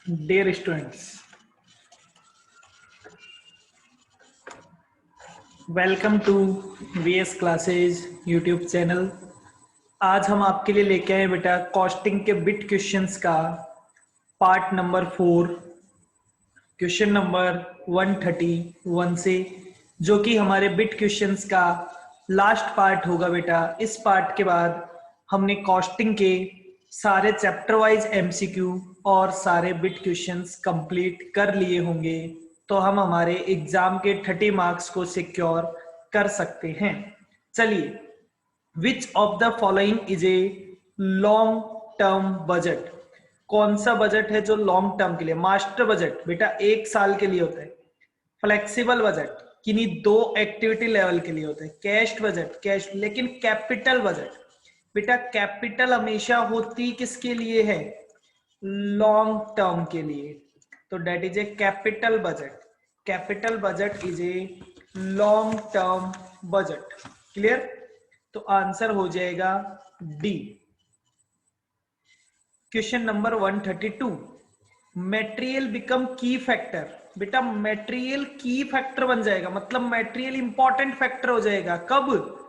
Dear students, welcome to VS Classes YouTube channel. आज हम आपके लिए लेके आए बेटा कॉस्टिंग के बिट क्वेश्चंस का पार्ट नंबर 4, क्वेश्चन नंबर 131 से, जो कि हमारे बिट क्वेश्चंस का लास्ट पार्ट होगा बेटा। इस पार्ट के बाद हमने कॉस्टिंग के सारे चैप्टर वाइज एमसीक्यू और सारे बिट क्वेश्चंस कंप्लीट कर लिए होंगे, तो हम हमारे एग्जाम के 30 मार्क्स को सिक्योर कर सकते हैं। चलिए, विच of the following is a long term budget? कौन सा बजट है जो लॉन्ग टर्म के लिए? मास्टर बजट बेटा 1 साल के लिए होता है। फ्लेक्सिबल बजट किन्हीं 2 एक्टिविटी लेवल के लिए होता है। कैश बजट कैश, लेकिन कैपिटल बजट बेटा, कैपिटल हमेशा होती किसके लिए है? लॉन्ग टर्म के लिए। तो that is a capital budget. Capital budget is a long term budget. Clear? तो आंसर हो जाएगा D. Question number 132, material become key factor. बेटा मेटेरियल की फैक्टर बन जाएगा, मतलब मेटेरियल इंपॉर्टेंट फैक्टर हो जाएगा। कब?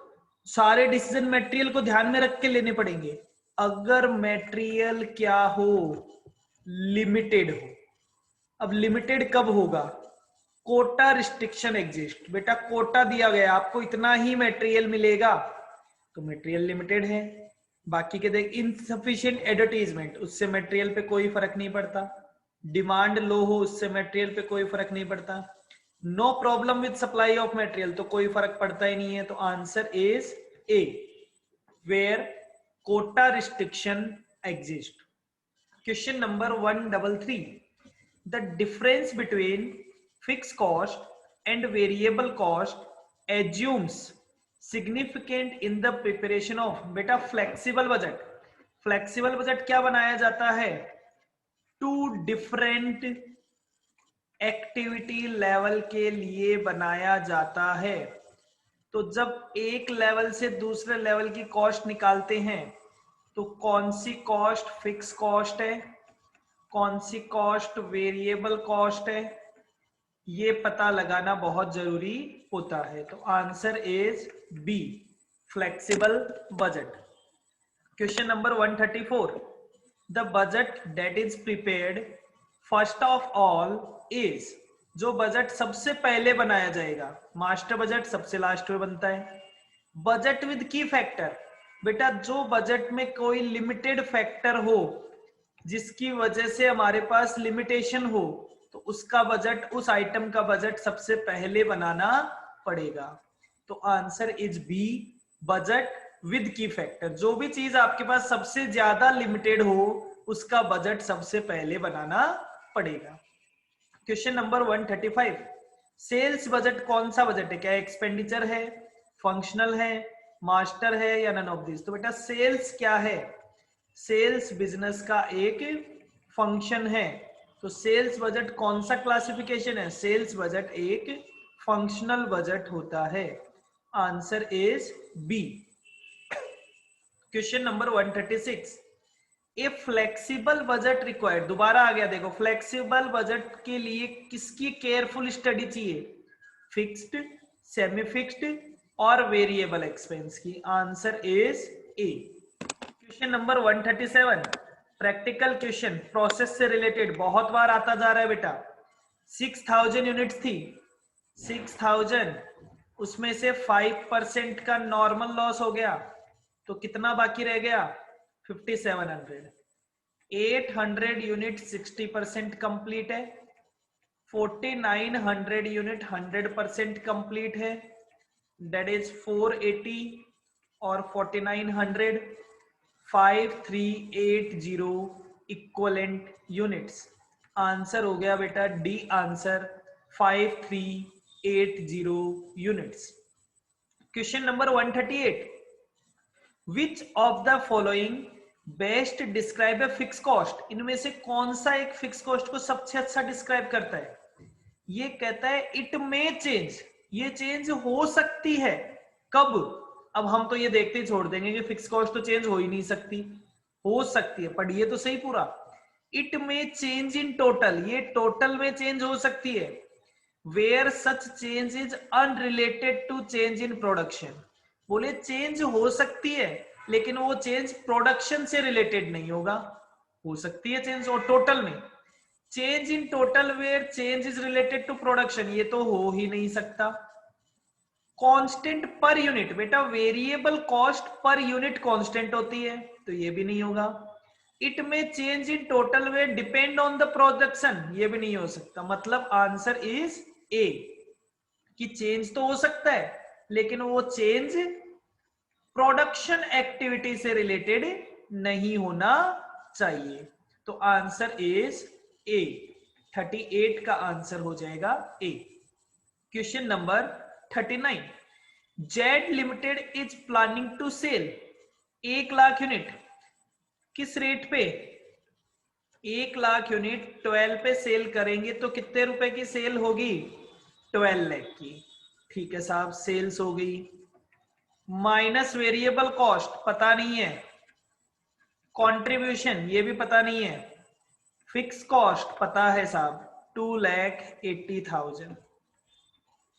सारे डिसीजन मेटेरियल को ध्यान में रख के लेने पड़ेंगे। अगर मेटेरियल क्या हो? लिमिटेड हो। अब लिमिटेड कब होगा? Quota restriction exist. बेटा कोटा दिया गया, आपको इतना ही मटेरियल मिलेगा तो मटेरियल लिमिटेड है। बाकी के देख, इनसफिशिएंट एडवर्टीजमेंट, उससे मटेरियल पे कोई फर्क नहीं पड़ता। डिमांड लो हो, उससे मटेरियल पे कोई फर्क नहीं पड़ता। No problem with supply of material, तो कोई फर्क पड़ता ही नहीं है। तो answer is A, where quota restriction exist. Question number 133, the difference between fixed cost and variable cost assumes significant in the preparation of बेटा flexible budget। flexible budget क्या बनाया जाता है? 2 डिफरेंट एक्टिविटी लेवल के लिए बनाया जाता है। तो जब एक लेवल से दूसरे लेवल की कॉस्ट निकालते हैं तो कौन सी कॉस्ट फिक्स कॉस्ट है, कौन सी कॉस्ट वेरिएबल कॉस्ट है, ये पता लगाना बहुत जरूरी होता है। तो answer is B, flexible budget. Question number 134, the budget that is prepared first of all is. जो बजट सबसे पहले बनाया जाएगा, मास्टर बजट सबसे लास्ट में बनता है। बजट विद की फैक्टर, बेटा जो बजट में कोई लिमिटेड फैक्टर हो जिसकी वजह से हमारे पास लिमिटेशन हो, तो उसका बजट, उस आइटम का बजट सबसे पहले बनाना पड़ेगा। तो answer is B, budget with key factor. जो भी चीज आपके पास सबसे ज्यादा लिमिटेड हो उसका बजट सबसे पहले बनाना पड़ेगा। क्वेश्चन नंबर 135, सेल्स बजट कौन सा बजट है? क्या एक्सपेंडिचर है, फंक्शनल है, मास्टर है या नन ऑफ दिस? तो बेटा सेल्स क्या है? सेल्स बिजनेस का एक फंक्शन है। तो सेल्स बजट कौन सा क्लासिफिकेशन है? सेल्स बजट एक फंक्शनल बजट होता है। Answer is B. Question number 136, a flexible budget required. दोबारा आ गया, देखो फ्लेक्सिबल बजट के लिए किसकी केयरफुल स्टडी चाहिए? फिक्स्ड, सेमी फिक्स्ड और वेरिएबल एक्सपेंस की। Answer is A. Question number 137, practical question, process से रिलेटेड, बहुत बार आता जा रहा है बेटा। 6000 यूनिट्स थी, 6000, उसमें से 5% का नॉर्मल लॉस हो गया, तो कितना बाकी रह गया? 5700। 800 यूनिट 60% कंप्लीट है, 4900 यूनिट 100% कंप्लीट है, दैट इज 480 और 4900, 5380 इक्वलेंट यूनिट्स। आंसर हो गया बेटा D answer, 5380 units. Question number 138, which of the following best describe a fix cost? इनमें से कौन सा एक फिक्स कॉस्ट को सबसे अच्छा डिस्क्राइब करता है? ये कहता है इट में चेंज, ये चेंज हो सकती है। कब? अब हम तो ये देखते ही छोड़ देंगे कि फिक्स कॉस्ट तो चेंज हो ही नहीं सकती, हो सकती है। पढ़िए तो सही पूरा। इट में चेंज इन टोटल, ये टोटल में चेंज हो सकती है, where such change is unrelated to change in production. बोले चेंज हो सकती है लेकिन वो चेंज प्रोडक्शन से रिलेटेड नहीं होगा, हो सकती है चेंज और टोटल में। Change in total where change is related to production, ये तो हो ही नहीं सकता। कांस्टेंट पर यूनिट, बेटा variable cost per unit constant होती है, तो ये भी नहीं होगा। इट में change in total where depend on the production, ये भी नहीं हो सकता। मतलब आंसर इज ए, कि चेंज तो हो सकता है लेकिन वो चेंज प्रोडक्शन एक्टिविटी से रिलेटेड नहीं होना चाहिए। तो आंसर इज ए, 38 का आंसर हो जाएगा A. Question number 39, Z limited is planning to sell 1 lakh unit, किस रेट पे? 1 लाख यूनिट 12 पे सेल करेंगे तो कितने रुपए की सेल होगी? 12 लाख की। ठीक है साहब, सेल्स हो गई। माइनस वेरिएबल कॉस्ट पता नहीं है, कंट्रीब्यूशन ये भी पता नहीं है, फिक्स कॉस्ट पता है साहब 2,80,000।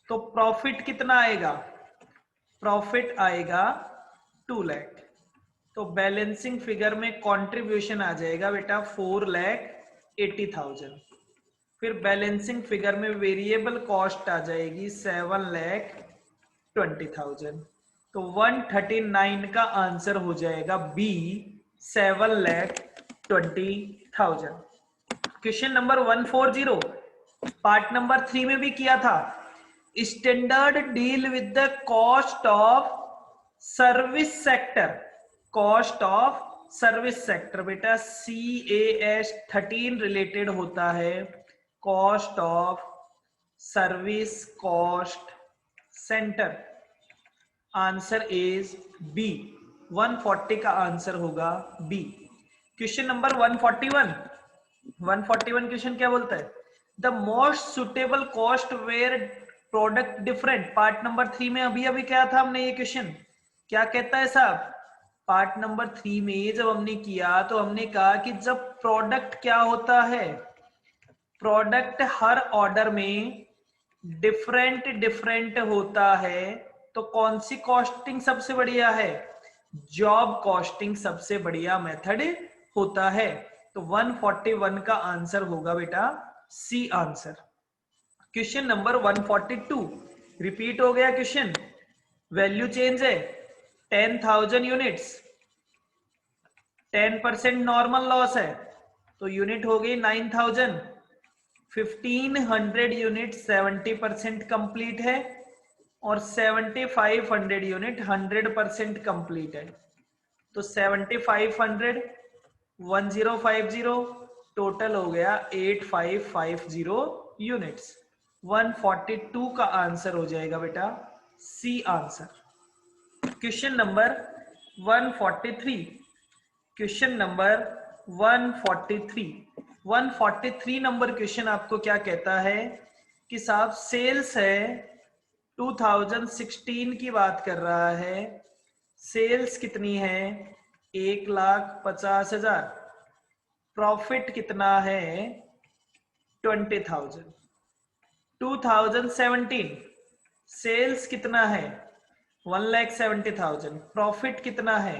तो प्रॉफिट कितना आएगा? प्रॉफिट आएगा 2 लाख। तो बैलेंसिंग फिगर में कंट्रीब्यूशन आ जाएगा बेटा 4,80,000। फिर बैलेंसिंग फिगर में वेरिएबल कॉस्ट आ जाएगी 7,20,000। तो 139 का आंसर हो जाएगा B, 7,20,000। Question number 140, part number 3 में भी किया था। Standard deal with the cost of service sector, cost of service sector बेटा CAS 13 रिलेटेड होता है, cost of service cost centre. Answer is B, 140 का आंसर होगा बी। क्वेश्चन नंबर 141, 141 क्वेश्चन क्या बोलता है? The most suitable cost where product different, part number 3 में अभी अभी क्या था हमने, ये क्वेश्चन क्या कहता है साहब? पार्ट नंबर 3 में जब हमने किया तो हमने कहा कि जब प्रोडक्ट क्या होता है, प्रोडक्ट हर ऑर्डर में डिफरेंट डिफरेंट होता है, तो कौन सी कॉस्टिंग सबसे बढ़िया है? जॉब कॉस्टिंग सबसे बढ़िया मेथड होता है। तो 141 का आंसर होगा बेटा C answer. Question number 142 repeat हो गया क्वेश्चन, वैल्यू चेंज है 10,000 यूनिट्स, 10% नॉर्मल लॉस है तो यूनिट हो गई 9,000। 1500 यूनिट 70% कंप्लीट है और 7500 यूनिट 100% कंप्लीट है। तो 7500 1050 टोटल हो गया 8550 यूनिट्स। 142 का आंसर हो जाएगा बेटा C answer. Question number 143, question number 143 number question आपको क्या कहता है कि साहब सेल्स है 2016 की बात कर रहा है, सेल्स कितनी है 1,50,000, प्रॉफिट कितना है 20,000। 2017 सेल्स कितना है 1,70,000, प्रॉफिट कितना है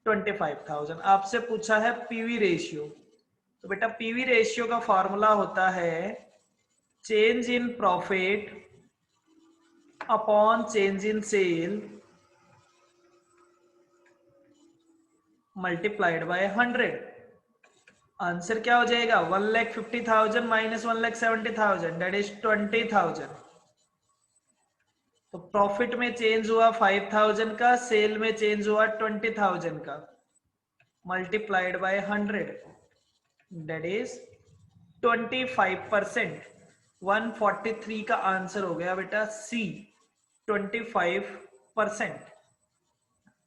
25,000। आपसे पूछा है पीवी रेशियो, तो बेटा पीवी रेशियो का फॉर्मूला होता है change in profit upon change in sale multiplied by 100। Answer क्या हो जाएगा 1,50,000 माइनस 1,70,000 दैट इज 20,000। तो प्रॉफिट में चेंज हुआ 5,000 का, सेल में चेंज हुआ 20,000 का, मल्टीप्लाइड बाय 100 दैट इज 25%। 143 का आंसर हो गया बेटा सी, 25%।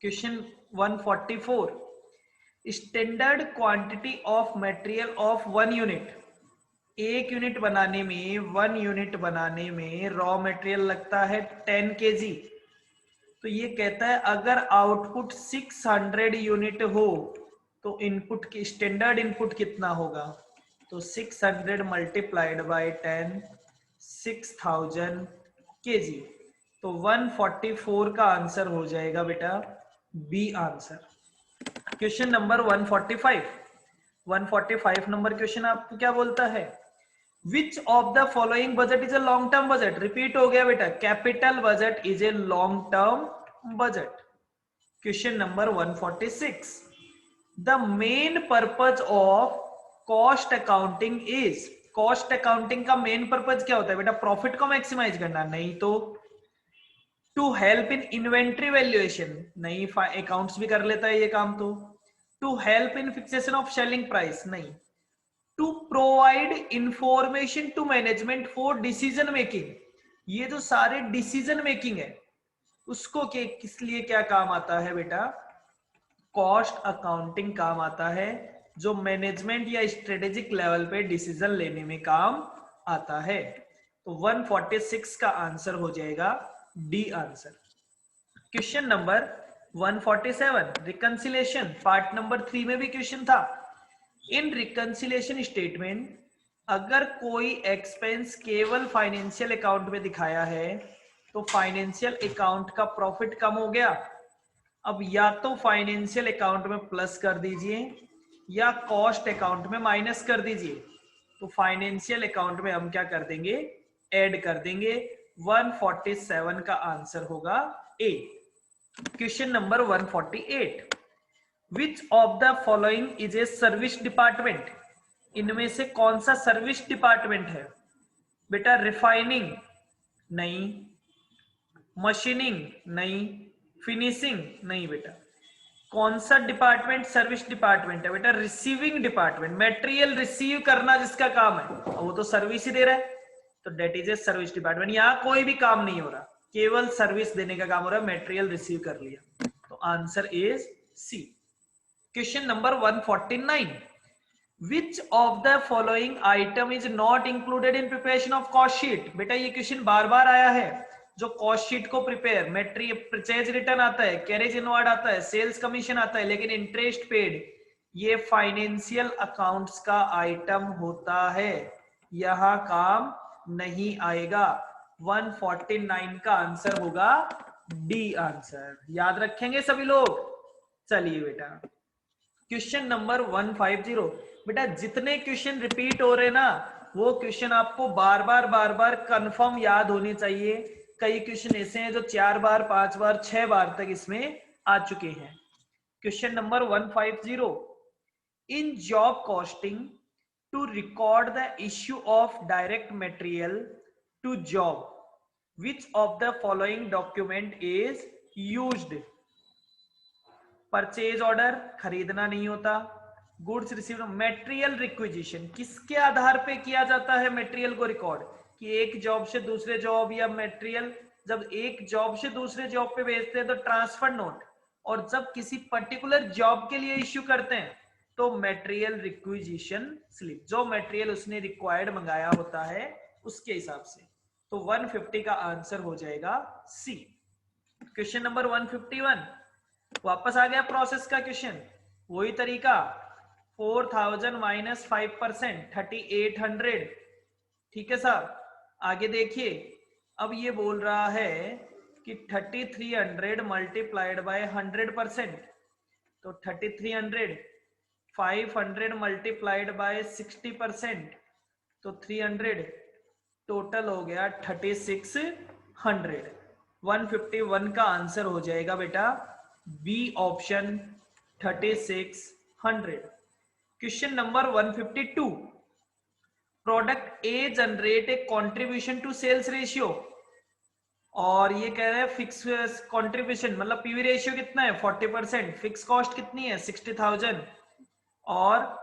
Question 144, standard quantity of material of 1 unit, 1 unit बनाने में 1 यूनिट बनाने में रॉ मटेरियल लगता है 10 kg। तो ये कहता है अगर आउटपुट 600 यूनिट हो तो इनपुट की स्टैंडर्ड इनपुट कितना होगा, तो 600 मल्टीप्लाइड बाय 10, 6000 kg, तो 144 का आंसर हो जाएगा बेटा B answer. Question number 145 number question आपको क्या बोलता है, which of the following budget is a long term budget. Repeat हो गया बेटा, capital budget is a long term budget. Question number 146, the main purpose of cost accounting is. Cost accounting का main purpose क्या होता है बेटा, profit को maximise करना, नहीं तो to help in inventory valuation, नहीं अकाउंट्स भी कर लेता है ये काम, तो to help in fixation of selling price, नहीं, to provide information to management for decision making. ये जो सारे डिसीजन मेकिंग है उसको किस लिए क्या काम आता है बेटा, कॉस्ट अकाउंटिंग काम आता है, जो मैनेजमेंट या स्ट्रेटेजिक लेवल पे डिसीजन लेने में काम आता है। तो 146 का आंसर हो जाएगा D answer. Question number 147, reconciliation part number 3 में भी क्वेश्चन था। इन रिकंसिलेशन स्टेटमेंट अगर कोई एक्सपेंस केवल फाइनेंशियल अकाउंट में दिखाया है तो फाइनेंशियल अकाउंट का प्रॉफिट कम हो गया, अब या तो फाइनेंशियल अकाउंट में प्लस कर दीजिए या कॉस्ट अकाउंट में माइनस कर दीजिए। तो फाइनेंशियल अकाउंट में हम क्या कर देंगे, ऐड कर देंगे। 147 का आंसर होगा A. Question number 148, which of the following is a service department. इनमें से कौन सा सर्विस डिपार्टमेंट है बेटा, रिफाइनिंग नहीं, मशीनिंग नहीं, फिनिशिंग नहीं बेटा। कौन सा डिपार्टमेंट सर्विस डिपार्टमेंट है बेटा, रिसीविंग डिपार्टमेंट, मटेरियल रिसीव करना जिसका काम है, वो तो सर्विस ही दे रहा है, तो that is a service department. यहां कोई भी काम नहीं हो रहा, केवल सर्विस देने का काम हो रहा है, मटेरियल रिसीव कर लिया, तो answer is C. Question number 149, which of the following item is not included in preparation of cost sheet. बेटा ये क्वेश्चन बार बार आया है, जो कॉस्ट शीट को प्रिपेयर, मेट्री परचेज रिटर्न आता है, कैरेज इनवार्ड आता है, सेल्स कमीशन आता है, लेकिन इंटरेस्ट पेड ये फाइनेंशियल अकाउंट्स का आइटम होता है, यहां काम नहीं आएगा। 149 का आंसर होगा डी आंसर। याद रखेंगे सभी लोग। चलिए बेटा क्वेश्चन नंबर 150, बेटा जितने क्वेश्चन रिपीट हो रहे ना वो क्वेश्चन आपको बार बार कंफर्म याद होने चाहिए। कई क्वेश्चन ऐसे हैं जो 4 बार 5 बार 6 बार तक इसमें आ चुके हैं। Question number 150, in job costing to record the issue of direct material to job which of the following document is used. Purchase order खरीदना नहीं होता, गुड्स रिसीव, मटेरियल रिक्विजिशन किसके आधार पे किया जाता है मटेरियल को रिकॉर्ड, कि एक जॉब से दूसरे जॉब या मटेरियल जब एक जॉब से दूसरे जॉब पे भेजते हैं तो ट्रांसफर नोट, और जब किसी पर्टिकुलर जॉब के लिए इश्यू करते हैं तो मटेरियल रिक्विजिशन स्लिप, जो मटेरियल उसने रिक्वायर्ड मंगाया होता है उसके हिसाब से। तो 150 का आंसर हो जाएगा सी। क्वेश्चन नंबर 151, वापस आ गया प्रोसेस का क्वेश्चन, वही तरीका, 4000 माइनस 5%, 3800। ठीक है साहब, आगे देखिए, अब ये बोल रहा है कि 3300 मल्टीप्लाइड बाय 100%, तो 3300, 500 मल्टीप्लाइड बाय 60%, तो 300, टोटल हो गया 3600। 151 का आंसर हो जाएगा बेटा B option 3600। Question number 152, product A generate a contribution to sales ratio, और ये कह रहे हैं फिक्स कंट्रीब्यूशन मतलब पीवी रेशियो कितना है 40%, फिक्स कॉस्ट कितनी है 60,000, और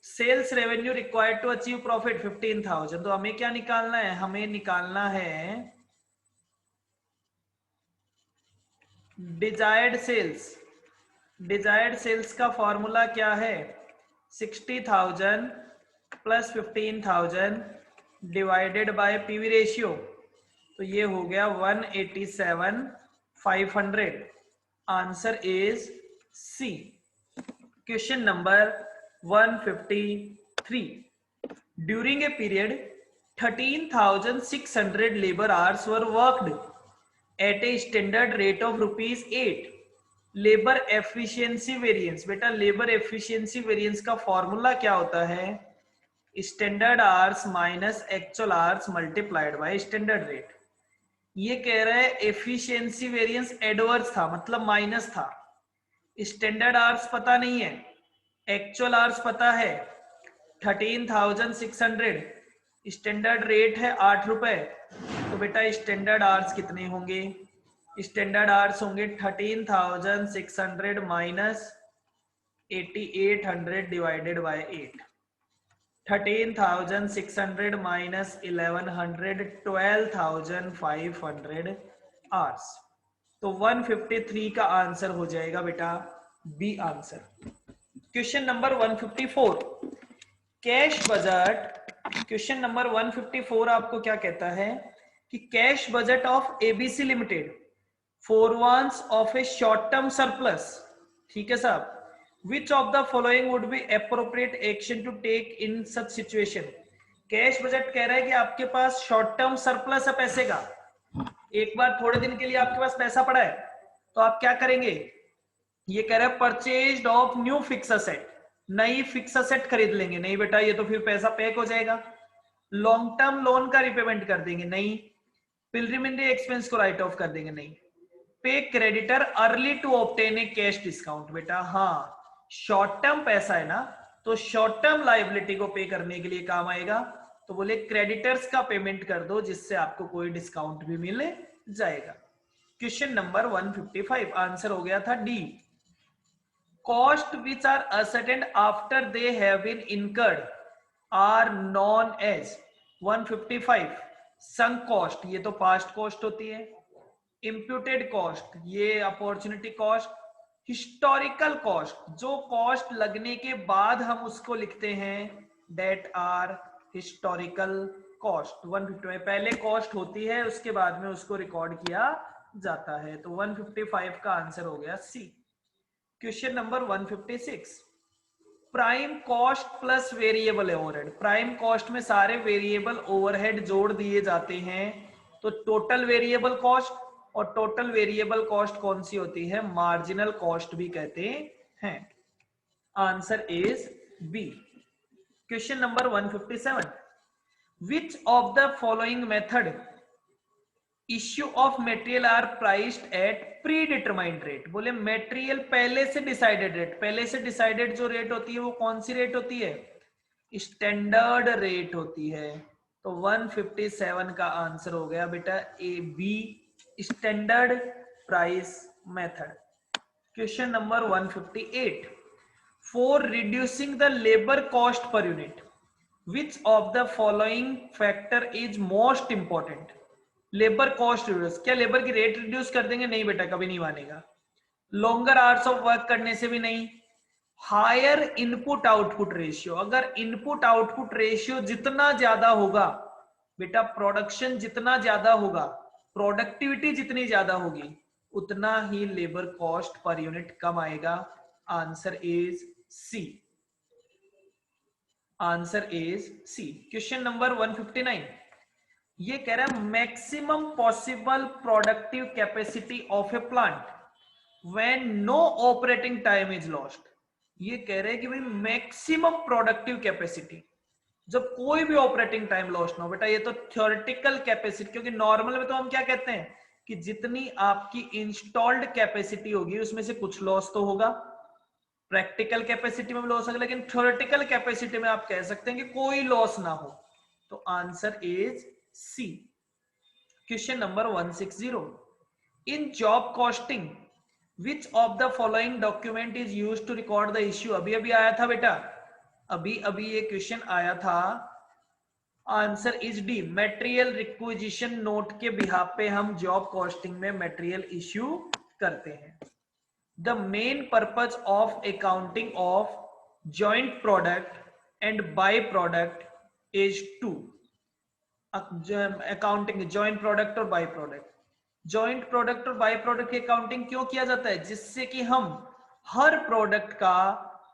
sales revenue required to achieve profit 15,000। तो हमें क्या निकालना है, हमें निकालना है डिजायर्ड सेल्स। डिजायर्ड सेल्स का फॉर्मूला क्या है, 60,000 plus 15,000 divided by PV ratio, तो ये हो गया 187,500। Answer is C. Question number 153. During a period, 13,600 labor hours were worked at a standard rate of rupees 8. Labour efficiency variance, बेटा labour efficiency variance का formula क्या होता है? Standard hours minus actual hours multiplied by standard rate. ये कह रहा है efficiency variance adverse था, मतलब माइनस था. स्टैंडर्ड आवर्स पता नहीं है, एक्चुअल आवर्स पता है 13,600, स्टैंडर्ड रेट है 8 रुपए. तो बेटा स्टैंडर्ड आवर्स कितने होंगे? स्टैंडर्ड आवर्स होंगे 13,600 minus 8800 divided by 8. 13,600 minus 1100, 12,500 hours. तो 153 का आंसर हो जाएगा बेटा B answer. Question number 154. Cash budget. Question number 154 आपको क्या कहता है कि cash budget of ABC limited forecasts of a short term surplus. ठीक है साहब. Which of the following would be appropriate action to take in such situation. Cash budget कह रहा है कि आपके पास शॉर्ट टर्म सरप्लस है पैसे का, एक बार थोड़े दिन के लिए आपके पास पैसा पड़ा है, तो आप क्या करेंगे? ये कह रहा है purchased of new fix asset, नई फिक्स असेट खरीद लेंगे. नहीं बेटा, ये तो फिर पैसा पैक हो जाएगा. लॉन्ग टर्म लोन का रिपेमेंट कर देंगे. नहीं. प्रिलिमिनरी एक्सपेंस को राइट ऑफ कर देंगे. नहीं. Pay creditor early to obtain a cash discount. बेटा हाँ, शॉर्ट टर्म पैसा है ना, तो शॉर्ट टर्म लायबिलिटी को पे करने के लिए काम आएगा. तो बोले क्रेडिटर्स का पेमेंट कर दो जिससे आपको कोई डिस्काउंट भी मिल जाएगा. क्वेश्चन नंबर 155 आंसर हो गया था D. Cost which are ascertained after they have been incurred are known as 155. sunk cost, ये तो past cost होती है. imputed cost, ये opportunity cost. historical cost, जो cost लगने के बाद हम उसको लिखते हैं, that are historical cost. 155 पहले cost होती है, उसके बाद में उसको रिकॉर्ड किया जाता है. तो 155 का आंसर हो गया C. Question number 156. Prime cost plus variable overhead. Prime cost में सारे वेरिएबल ओवरहेड जोड़ दिए जाते हैं, तो टोटल वेरिएबल कॉस्ट, और टोटल वेरिएबल कॉस्ट कौन सी होती है? मार्जिनल कॉस्ट भी कहते हैं. Answer is B. Question number 157. Which of the following method issue of material are priced at predetermined rate. बोले मटेरियल पहले से डिसाइडेड रेट, पहले से डिसाइडेड जो रेट होती है वो कौन सी रेट होती है? स्टैंडर्ड रेट होती है. तो 157 का आंसर हो गया बेटा A B, standard price method. Question number 158. For reducing the labour cost per unit which of the following factor is most important. Labour cost reduce, क्या लेबर की रेट रिड्यूस कर देंगे? नहीं बेटा, कभी नहीं मानेगा. लॉन्गर आवर्स ऑफ वर्क करने से भी नहीं. हायर इनपुट आउटपुट रेशियो, अगर इनपुट आउटपुट रेशियो जितना ज्यादा होगा बेटा, प्रोडक्शन जितना ज्यादा होगा, प्रोडक्टिविटी जितनी ज्यादा होगी, उतना ही लेबर कॉस्ट पर यूनिट कम आएगा. Answer is C. Answer is C. Question number 159. ये कह रहा है maximum possible productive capacity of a plant when no operating time is lost. ये कह रहे हैं कि भाई मैक्सिमम प्रोडक्टिव कैपेसिटी जब कोई भी ऑपरेटिंग टाइम लॉस्ट ना हो. बेटा ये तो थ्योरेटिकल कैपेसिटी, क्योंकि नॉर्मल में तो हम क्या कहते हैं कि जितनी आपकी इंस्टॉल्ड कैपेसिटी होगी उसमें से कुछ लॉस तो होगा. प्रैक्टिकल कैपेसिटी में भी लॉस होगा, लेकिन थ्योरेटिकल कैपेसिटी में आप कह सकते हैं कि कोई लॉस ना हो. तो answer is C. Question number 160. In job costing, which of the following document is used to record the issue? अभी अभी आया था बेटा, अभी अभी ये क्वेश्चन आया था. Answer is D. Material requisition note के बिहाफ पे हम जॉब कॉस्टिंग में मटेरियल इश्यू करते हैं. The main purpose of accounting of joint product and by product is to. Accounting joint product और बाय प्रोडक्ट, जॉइंट प्रोडक्ट और by product की accounting क्यों किया जाता है? जिससे कि हम हर प्रोडक्ट का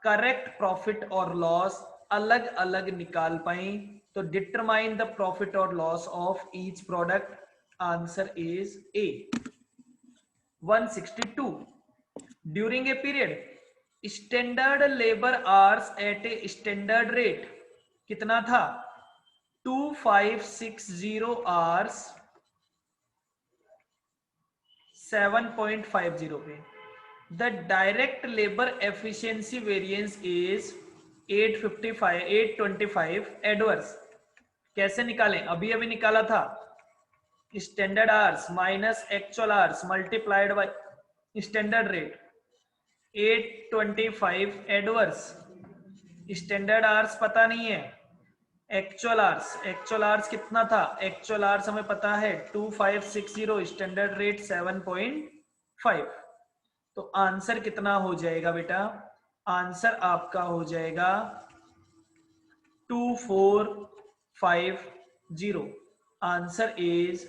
करेक्ट प्रॉफिट और लॉस अलग अलग निकाल पाए, तो डिटरमाइन द प्रॉफिट और loss of each product. Answer is A. 162 during a period standard labour hours at a standard rate कितना था? 2560 आवर्स 7.50 पे। The direct labour efficiency variance is 825 adverse. कैसे निकालें? अभी अभी निकाला था। Standard hours minus actual hours multiplied by standard rate. 825 adverse. Standard hours पता नहीं है, एक्चुअल आवर्स कितना था? एक्चुअल आवर्स हमें पता है 2560, स्टैंडर्ड रेट 7.5। तो आंसर कितना हो जाएगा बेटा? आंसर आपका हो जाएगा 2450। Answer is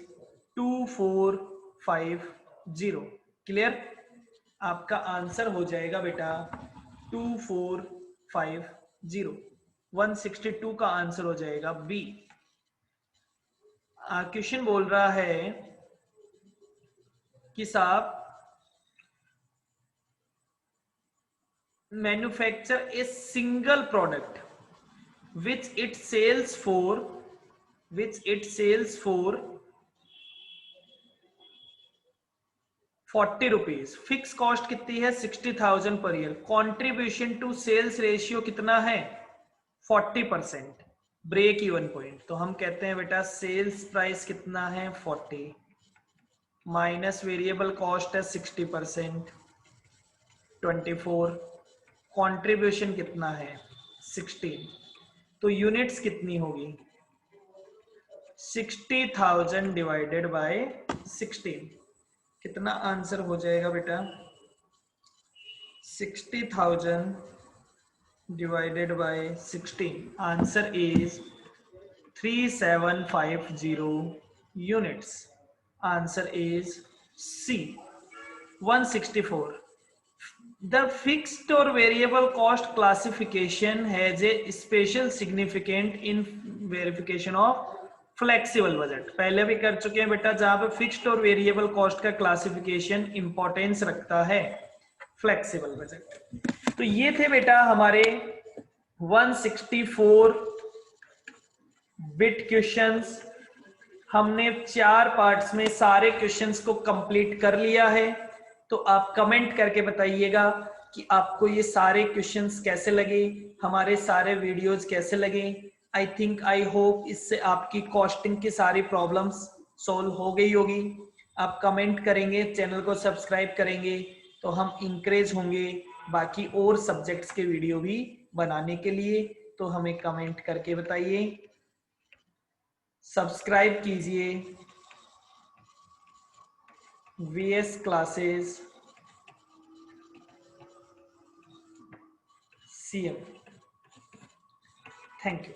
2450। क्लियर? आपका आंसर हो जाएगा बेटा 2450। 162 का आंसर हो जाएगा बी। क्वेश्चन बोल रहा है कि साहब manufacture a single product which it sells for 40 rupees. Fix cost कितनी है? 60,000 per year. Contribution to sales ratio कितना है? 40%। ब्रेक इवन पॉइंट, तो हम कहते हैं बेटा सेल्स प्राइस कितना है? 40 माइनस वेरिएबल कॉस्ट है 60%, 24। कंट्रीब्यूशन कितना है? 16। तो यूनिट्स कितनी होगी? 60,000 डिवाइडेड बाय 16। कितना आंसर हो जाएगा बेटा? 60,000 divided by 16। Answer is 3750 units. Answer is C. 164 The fixed or variable cost classification has a special significance in verification of flexible budget। पहले भी कर चुके हैं बेटा, जहां पे फिक्स्ड और वेरिएबल कॉस्ट का क्लासिफिकेशन इंपॉर्टेंस रखता है फ्लेक्सिबल बजट। तो ये थे बेटा हमारे 164 बिट क्वेश्चंस। हमने 4 पार्ट्स में सारे क्वेश्चंस को कंप्लीट कर लिया है। तो आप कमेंट करके बताइएगा कि आपको ये सारे क्वेश्चंस कैसे लगे, हमारे सारे वीडियोस कैसे लगे। आई होप इससे आपकी कॉस्टिंग की सारी प्रॉब्लम्स सॉल्व हो गई होगी। आप कमेंट करेंगे, चैनल को सब्सक्राइब करेंगे तो हम इंकरेज होंगे बाकी और सब्जेक्ट्स के वीडियो भी बनाने के लिए। तो हमें कमेंट करके बताइए, सब्सक्राइब कीजिए VS classes CM। Thank you.